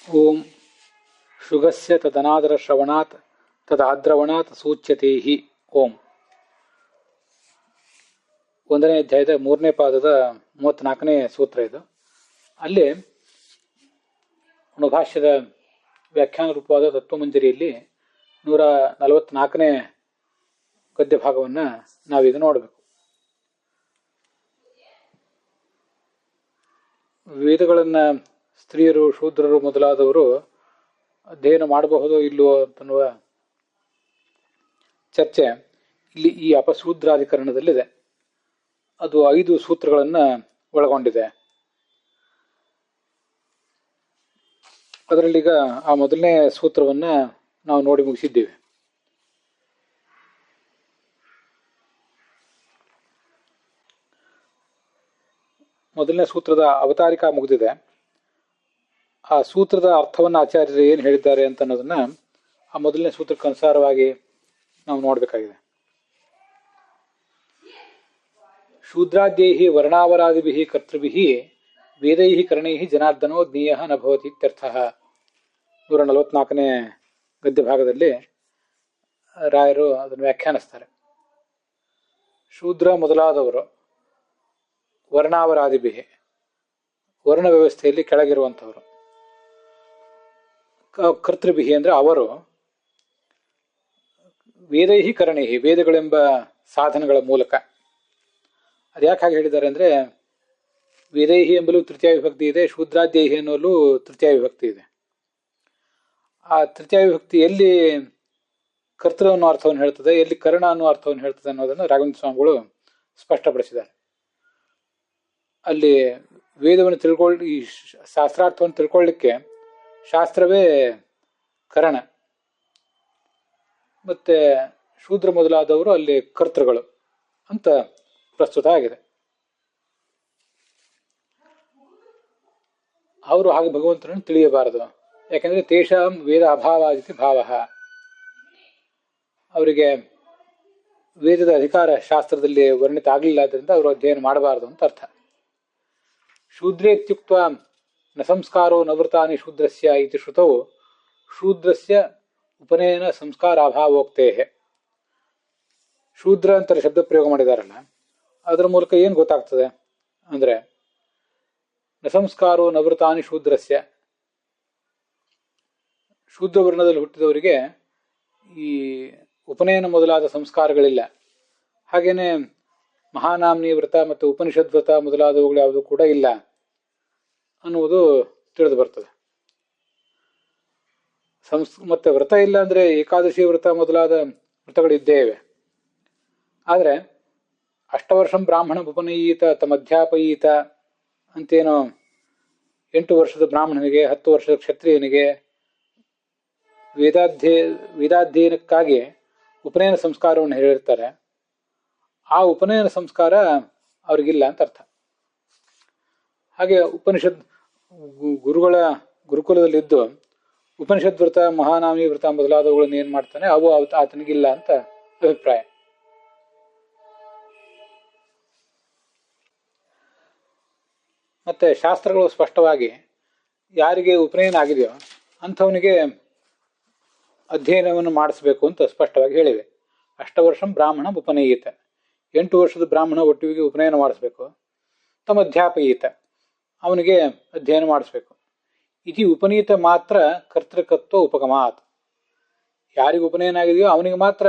ಓಂ ಶೃಗಸ್ಯ ತದನಾದರ ಶ್ರವಣಾತ್ ತದಾದ್ರವಣಾತ್ ಸೂಚ್ಯತೆ ಹಿ ಓಂ. 1ನೇ ಅಧ್ಯಾಯದ 3ನೇ ಪಾದದ 34ನೇ ಸೂತ್ರ ಇದು. ಅಲ್ಲಿ ಅಣುಭಾಷ್ಯದ ವ್ಯಾಖ್ಯಾನ ರೂಪವಾದ ತತ್ವಮಂಜರಿಯಲ್ಲಿ 144ನೇ ಗದ್ಯ ಭಾಗವನ್ನು ನಾವೀಗ ನೋಡಬೇಕು. ವೇದಗಳನ್ನು ಸ್ತ್ರೀಯರು, ಶೂದ್ರರು ಮೊದಲಾದವರು ಅಧ್ಯಯನ ಮಾಡಬಹುದೋ ಇಲ್ಲವೋ ಅಂತನ್ನುವ ಚರ್ಚೆ ಇಲ್ಲಿ ಈ ಅಪಶೂದ್ರಾಧಿಕರಣದಲ್ಲಿದೆ. ಅದು 5 ಸೂತ್ರಗಳನ್ನು ಒಳಗೊಂಡಿದೆ. ಅದರಲ್ಲೀಗ ಆ ಮೊದಲನೇ ಸೂತ್ರವನ್ನು ನಾವು ನೋಡಿ ಮುಗಿಸಿದ್ದೇವೆ. ಮೊದಲನೇ ಸೂತ್ರದ ಅವತಾರಿಕ ಮುಗಿದಿದೆ. ಆ ಸೂತ್ರದ ಅರ್ಥವನ್ನು ಆಚಾರ್ಯರು ಏನು ಹೇಳಿದ್ದಾರೆ ಅಂತ ಅನ್ನೋದನ್ನ ಆ ಮೊದಲನೇ ಸೂತ್ರಕ್ಕೆ ಅನುಸಾರವಾಗಿ ನಾವು ನೋಡಬೇಕಾಗಿದೆ. ಶೂದ್ರಾದ್ಯೈ ವರ್ಣಾವರಾದಿಭಿ ಕರ್ತೃಭಿ ವೇದೈ ಕರಣೈ ಜನಾರ್ದನೋ ಜ್ಞೇಯ ನ ಭವತಿ ಇತ್ಯರ್ಥ. 144ನೇ ಗದ್ಯ ಭಾಗದಲ್ಲಿ ರಾಯರು ಅದನ್ನು ವ್ಯಾಖ್ಯಾನಿಸ್ತಾರೆ. ಶೂದ್ರ ಮೊದಲಾದವರು ವರ್ಣಾವರಾದಿಭಿ, ವರ್ಣ ವ್ಯವಸ್ಥೆಯಲ್ಲಿ ಕೆಳಗಿರುವಂಥವರು. ಕರ್ತೃಭಿ ಅಂದರೆ ಅವರು, ವೇದೈ ಕರಣೈ, ವೇದಗಳೆಂಬ ಸಾಧನಗಳ ಮೂಲಕ. ಅದ್ಯಾಕೆ ಹಾಗೆ ಹೇಳಿದ್ದಾರೆ ಅಂದರೆ, ವೇದೈಹಿ ಎಂಬಲು ತೃತೀಯ ವಿಭಕ್ತಿ ಇದೆ, ಶೂದ್ರಾದ್ಯೈಹಿ ಅನ್ನೋಲ್ಲೂ ತೃತೀಯ ವಿಭಕ್ತಿ ಇದೆ. ಆ ತೃತೀಯ ವಿಭಕ್ತಿ ಎಲ್ಲಿ ಕರ್ತೃ ಅನ್ನೋ ಅರ್ಥವನ್ನು ಹೇಳ್ತದೆ, ಎಲ್ಲಿ ಕರ್ಣ ಅನ್ನೋ ಅರ್ಥವನ್ನು ಹೇಳ್ತದೆ ಅನ್ನೋದನ್ನು ರಾಘವೇಂದ್ರ ಸ್ವಾಮಿಗಳು ಸ್ಪಷ್ಟಪಡಿಸಿದ್ದಾರೆ. ಅಲ್ಲಿ ವೇದವನ್ನು ಈ ಶಾಸ್ತ್ರಾರ್ಥವನ್ನು ತಿಳ್ಕೊಳ್ಳಿಕ್ಕೆ ಶಾಸ್ತ್ರವೇ ಕರಣ, ಮತ್ತೆ ಶೂದ್ರ ಮೊದಲಾದವರು ಅಲ್ಲಿ ಕರ್ತೃಗಳು ಅಂತ ಪ್ರಸ್ತುತ ಆಗಿದೆ. ಅವರು ಹಾಗೆ ಭಗವಂತನನ್ನು ತಿಳಿಯಬಾರದು. ಯಾಕೆಂದ್ರೆ ತೇಷಾಂ ವೇದ ಅಭಾವಾದಿತಿ ಭಾವ, ಅವರಿಗೆ ವೇದದ ಅಧಿಕಾರ ಶಾಸ್ತ್ರದಲ್ಲಿ ವರ್ಣಿತ ಆಗಲಿಲ್ಲ, ಆದ್ದರಿಂದ ಅವರು ಅಧ್ಯಯನ ಮಾಡಬಾರದು ಅಂತ ಅರ್ಥ. ಶೂದ್ರೇತ್ಯುಕ್ತ ನ ಸಂಸ್ಕಾರೋ ನವೃತಾನಿ ಶೂದ್ರಸ್ಯ ಇತಿ ಶ್ರುತೌ ಶೂದ್ರಸ್ಯ ಉಪನಯನ ಸಂಸ್ಕಾರ ಅಭಾವೋಕ್ತೇ. ಶೂದ್ರ ಅಂತ ಶಬ್ದ ಪ್ರಯೋಗ ಮಾಡಿದಾರಲ್ಲ, ಅದರ ಮೂಲಕ ಏನು ಗೊತ್ತಾಗ್ತದೆ ಅಂದ್ರೆ, ನ ಸಂಸ್ಕಾರೋ ನವೃತಾನಿ ಶೂದ್ರಸ್ಯ, ಶೂದ್ರ ವರ್ಣದಲ್ಲಿ ಹುಟ್ಟಿದವರಿಗೆ ಈ ಉಪನಯನ ಮೊದಲಾದ ಸಂಸ್ಕಾರಗಳಿಲ್ಲ. ಹಾಗೇನೆ ಮಹಾನಾಮ್ನಿ ವ್ರತ ಮತ್ತು ಉಪನಿಷದ್ ವ್ರತ ಮೊದಲಾದವುಗಳು ಯಾವುದು ಕೂಡ ಇಲ್ಲ ಅನ್ನುವುದು ತಿಳಿದು ಬರ್ತದೆ. ಮತ್ತೆ ವ್ರತ ಇಲ್ಲ ಅಂದ್ರೆ ಏಕಾದಶಿ ವ್ರತ ಮೊದಲಾದ ವ್ರತಗಳಿದ್ದೇ ಇವೆ. ಆದರೆ ಅಷ್ಟವರ್ಷಂ ಬ್ರಾಹ್ಮಣ ಉಪನಯೀತ ತಮಧ್ಯಾಪಯೀತ ಅಂತೇನೋ 8 ವರ್ಷದ ಬ್ರಾಹ್ಮಣನಿಗೆ 10 ವರ್ಷದ ಕ್ಷತ್ರಿಯನಿಗೆ ವೇದಾಧ್ಯಯನಕ್ಕಾಗಿ ಉಪನಯನ ಸಂಸ್ಕಾರವನ್ನು ಹೇಳಿರ್ತಾರೆ. ಆ ಉಪನಯನ ಸಂಸ್ಕಾರ ಅವ್ರಿಗಿಲ್ಲ ಅಂತ ಅರ್ಥ. ಹಾಗೆ ಉಪನಿಷತ್ ಗುರುಕುಲದಲ್ಲಿದ್ದು ಉಪನಿಷತ್ ವ್ರತ, ಮಹಾನಾಮಿ ವ್ರತ ಮೊದಲಾದವುಗಳನ್ನು ಏನ್ ಮಾಡ್ತಾನೆ, ಅವು ಆತನಿಗಿಲ್ಲ ಅಂತ ಅಭಿಪ್ರಾಯ. ಮತ್ತೆ ಶಾಸ್ತ್ರಗಳು ಸ್ಪಷ್ಟವಾಗಿ ಯಾರಿಗೆ ಉಪನಯನ ಆಗಿದೆಯೋ ಅಂಥವನಿಗೆ ಅಧ್ಯಯನವನ್ನು ಮಾಡಿಸ್ಬೇಕು ಅಂತ ಸ್ಪಷ್ಟವಾಗಿ ಹೇಳಿವೆ. ಅಷ್ಟವರ್ಷಂ ಬ್ರಾಹ್ಮಣ ಉಪನಯೀತ, 8 ವರ್ಷದ ಬ್ರಾಹ್ಮಣ ಒಟ್ಟಿಗೆ ಉಪನಯನ ಮಾಡಿಸ್ಬೇಕು. ತಮ್ಮ ಅಧ್ಯಾಪಯೀತ, ಅವನಿಗೆ ಅಧ್ಯಯನ ಮಾಡಿಸ್ಬೇಕು. ಇತಿ ಉಪನೀತ ಮಾತ್ರ ಕರ್ತೃಕತ್ವ ಉಪಗಮಾತ್, ಯಾರಿಗೆ ಉಪನಯನ ಆಗಿದೆಯೋ ಅವನಿಗೆ ಮಾತ್ರ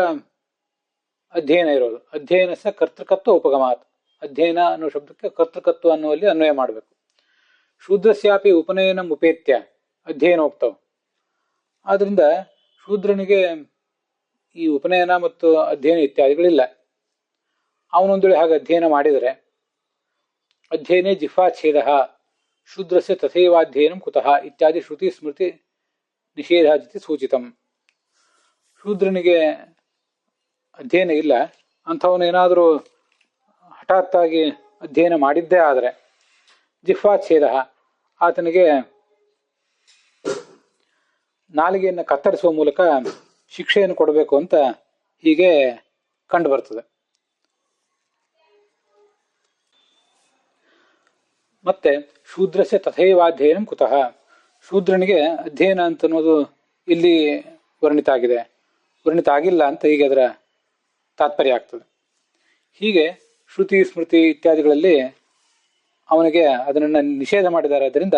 ಅಧ್ಯಯನ ಇರೋದು. ಅಧ್ಯಯನಸ ಕರ್ತೃಕತ್ವ ಉಪಗಮಾತ್, ಅಧ್ಯಯನ ಅನ್ನೋ ಶಬ್ದಕ್ಕೆ ಕರ್ತೃಕತ್ವ ಅನ್ನುವಲ್ಲಿ ಅನ್ವಯ ಮಾಡಬೇಕು. ಶೂದ್ರಸ್ಯಾಪಿ ಉಪನಯನ ಉಪೇತ್ಯ ಅಧ್ಯಯನ ಹೋಗ್ತಾವ. ಆದ್ರಿಂದ ಶೂದ್ರನಿಗೆ ಈ ಉಪನಯನ ಮತ್ತು ಅಧ್ಯಯನ ಇತ್ಯಾದಿಗಳಿಲ್ಲ. ಅವನೊಂದು ವೇಳೆ ಹಾಗೆ ಅಧ್ಯಯನ ಮಾಡಿದರೆ, ಅಧ್ಯಯನೇ ಜಿಹ್ವಾಚ್ಛೇದ ಶೂದ್ರಸ್ಯ ತಥೈವಾಧ್ಯಯನಂ ಕುತಃ ಇತ್ಯಾದಿ ಶ್ರುತಿ ಸ್ಮೃತಿ ನಿಷೇಧಾಜಿತಿ ಸೂಚಿತಂ. ಶೂದ್ರನಿಗೆ ಅಧ್ಯಯನ ಇಲ್ಲ, ಅಂಥವನೇನಾದರೂ ಹಠಾತ್ತಾಗಿ ಅಧ್ಯಯನ ಮಾಡಿದ್ದೇ ಆದರೆ ಜಿಹ್ವಾಚ್ಛೇದ, ಆತನಿಗೆ ನಾಲಿಗೆಯನ್ನು ಕತ್ತರಿಸುವ ಮೂಲಕ ಶಿಕ್ಷೆಯನ್ನು ಕೊಡಬೇಕು ಅಂತ ಹೀಗೆ ಕಂಡು ಬರ್ತದೆ. ಮತ್ತೆ ಶೂದ್ರಸ್ಯ ತಥೈವಾಧ್ಯಯನಂ ಕುತಃ, ಶೂದ್ರನಿಗೆ ಅಧ್ಯಯನ ಅಂತ ಅನ್ನೋದು ಇಲ್ಲಿ ವರ್ಣಿತ ಆಗಿದೆ, ವರ್ಣಿತ ಆಗಿಲ್ಲ ಅಂತ ಹೀಗೆ ಅದರ ತಾತ್ಪರ್ಯ ಆಗ್ತದೆ. ಹೀಗೆ ಶ್ರುತಿ ಸ್ಮೃತಿ ಇತ್ಯಾದಿಗಳಲ್ಲಿ ಅವನಿಗೆ ಅದನ್ನು ನಿಷೇಧ ಮಾಡಿದ್ದಾರೆ, ಅದರಿಂದ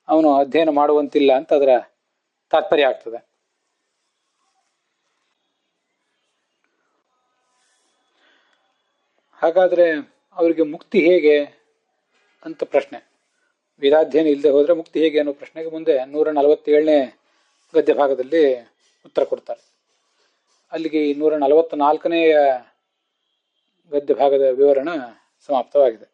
ಅವನು ಅಧ್ಯಯನ ಮಾಡುವಂತಿಲ್ಲ ಅಂತ ಅದರ ತಾತ್ಪರ್ಯ ಆಗ್ತದೆ. ಹಾಗಾದರೆ ಅವರಿಗೆ ಮುಕ್ತಿ ಹೇಗೆ ಅಂತ ಪ್ರಶ್ನೆ. ವೇದಾಧ್ಯಯನ ಇಲ್ಲದೆ ಹೋದರೆ ಮುಕ್ತಿ ಹೇಗೆ ಅನ್ನೋ ಪ್ರಶ್ನೆಗೆ ಮುಂದೆ 147ನೇ ಗದ್ಯ ಭಾಗದಲ್ಲಿ ಉತ್ತರ ಕೊಡ್ತಾರೆ. ಅಲ್ಲಿಗೆ ಈ 144ನೇ ಗದ್ಯ ಭಾಗದ ವಿವರಣ ಸಮಾಪ್ತವಾಗಿದೆ.